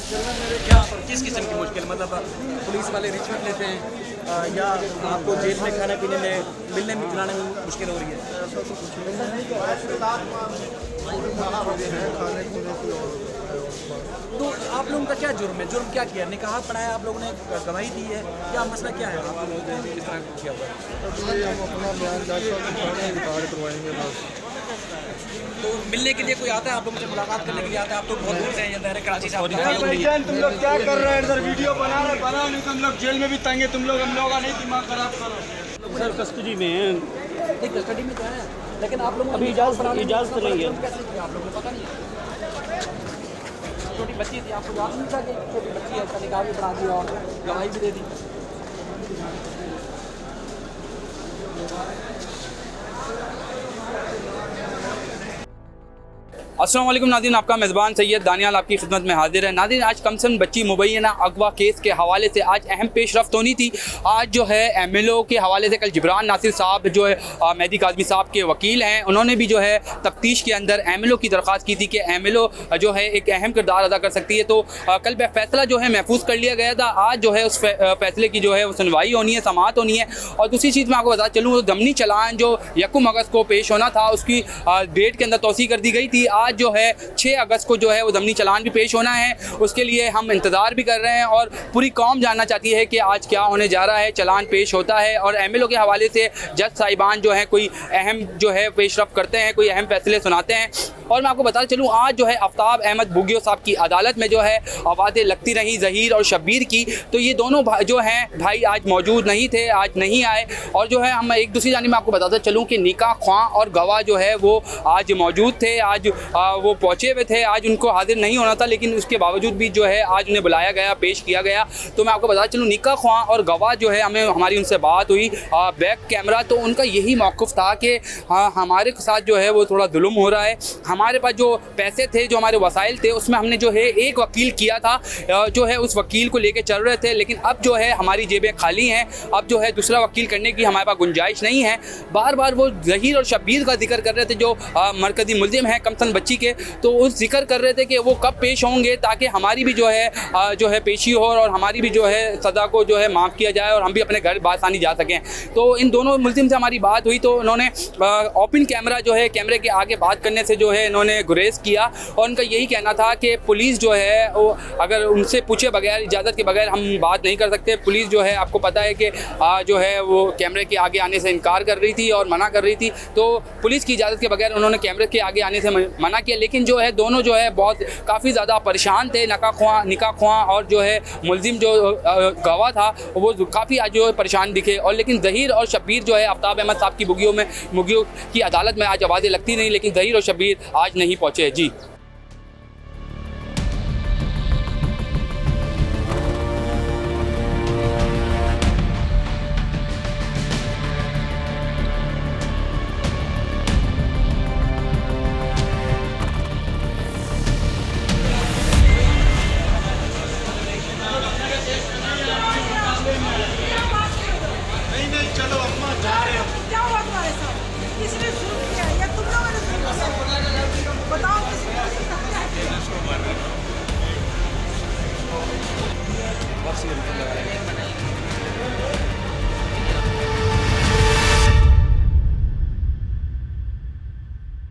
क्या किस किस्म की मुश्किल, मतलब पुलिस वाले रिश्वत लेते हैं या आपको जेल में खाने पीने में मिलने में खिलाने में मुश्किल हो रही है? ऐसा तो कुछ नहीं है, खाने पीने की और तो आप लोगों का क्या जुर्म है? जुर्म क्या किया? निकाह पढ़ाया आप लोगों ने, गवाही दी है, क्या मसला क्या है आप लोगों ने किस तरह किया हुआ है? अब ये हम अपना बयान जज साहब के सामने रिकॉर्ड करवाएंगे बस। तो मिलने के लिए कोई आता है आप लोगों से मुलाकात करने के लिए आता है? आप तो बहुत दूर से हैं, ये दायरे कराची से आप भाईजान तुम लोग क्या कर रहे हैं इधर? वीडियो बना रहे, बनाओ नहीं तुम लोग जेल में भी तंगे तुम लोग, हम लोग का नहीं दिमाग खराब करो। सर कस्टडी में हैं, ठीक कस्टडी में तो है, लेकिन आप लोग अभी इजाज़त नहीं है। कैसे किया आप लोगों को पता नहीं है? छोटी बच्ची थी, आपको याद नहीं था कि छोटी बच्ची है, उसका निकाह भी पढ़ा दिया और गवाही भी दे दी? अस्सलाम वालेकुम नाज़रीन, आपका मेज़बान सैयद दानियाल आपकी खिदमत में हाजिर है। नाज़रीन, आज कमसन बच्ची मुबैना अगवा केस के हवाले से आज अहम पेशरफ्त होनी थी। आज जो है MLO के हवाले से कल जिब्रान नासिर साहब जो है मेहदी काज़मी साहब के वकील हैं, उन्होंने भी जो है तफ्तीश के अंदर MLO की दरख्वास्त की थी कि MLO जो है एक अहम किरदार अदा कर सकती है। तो कल फैसला जो है महफूज कर लिया गया था। आज जो है उस फैसले की जो है वो सुनवाई होनी है, समाअत होनी है। और दूसरी चीज़ मैं आपको बता चलूँ, दमनी चलान जो 1 अगस्त को पेश होना था उसकी डेट के अंदर तोसी कर दी गई थी। आज जो है 6 अगस्त को जो है वो ज़मीनी चलान भी पेश होना है, उसके लिए हम इंतज़ार भी कर रहे हैं और पूरी कौम जानना चाहती है कि आज क्या होने जा रहा है। चलान पेश होता है और MLO के हवाले से जज साहिबान जो है कोई अहम जो है पेशरफ करते हैं, कोई अहम फैसले सुनाते हैं। और मैं आपको बता चलूँ, आज जो है आफ्ताब अहमद बुगियो साहब की अदालत में जो है आवाज़ें लगती रहीं ज़हीर और शब्बीर की। तो ये दोनों जो हैं भाई आज मौजूद नहीं थे, आज नहीं आए। और जो है हम एक दूसरी जानिब में आपको बताता चलूँ कि निकाह ख्वां और गवाह जो है वो आज मौजूद थे, आज वो पहुँचे हुए थे। आज उनको हाजिर नहीं होना था, लेकिन उसके बावजूद भी जो है आज उन्हें बुलाया गया, पेश किया गया। तो मैं आपको बता चलूँ, निकाह ख्वां और गवाह जो है हमारी उनसे बात हुई बैक कैमरा, तो उनका यही मौक़िफ़ था कि हाँ, हमारे साथ जो है वो थोड़ा जुल्म हो रहा है। हमारे पास जो पैसे थे, जो हमारे वसाइल थे, उसमें हमने जो है एक वकील किया था, जो है उस वकील को लेके चल रहे थे, लेकिन अब जो है हमारी जेबें खाली हैं। अब जो है दूसरा वकील करने की हमारे पास गुंजाइश नहीं है। बार बार वो ज़हीर और शब्बीर का जिक्र कर रहे थे जो मरकज़ी मुल्ज़िम हैं कमसन बच्ची के। तो उस जिक्र कर रहे थे कि वो कब पेश होंगे ताकि हमारी भी जो है पेशी हो और हमारी भी जो है सज़ा को जो है माफ़ किया जाए और हम भी अपने घर बासानी जा सकें। तो इन दोनों मुल्ज़िम से हमारी बात हुई, तो उन्होंने ओपन कैमरा जो है कैमरे के आगे बात करने से जो है इन्होंने गुरेज किया। और उनका यही कहना था कि पुलिस जो है वो अगर उनसे पूछे बगैर, इजाज़त के बगैर हम बात नहीं कर सकते। पुलिस जो है आपको पता है कि जो है वो कैमरे के आगे आने से इनकार कर रही थी और मना कर रही थी। तो पुलिस की इजाज़त के बगैर उन्होंने कैमरे के आगे आने से मना किया। लेकिन जो है दोनों जो है बहुत काफ़ी ज़्यादा परेशान थे, निकाह ख्वां और जो है मुल्ज़िम जो गवाह था वो काफ़ी आज जो है परेशान दिखे। और लेकिन ज़हीर और शब्बीर जो है आफ्ताब अहमद साहब की बुगियो की अदालत में आज आवाज़ें लगती नहीं, लेकिन ज़हीर और शब्बीर आज नहीं पहुँचे। जी।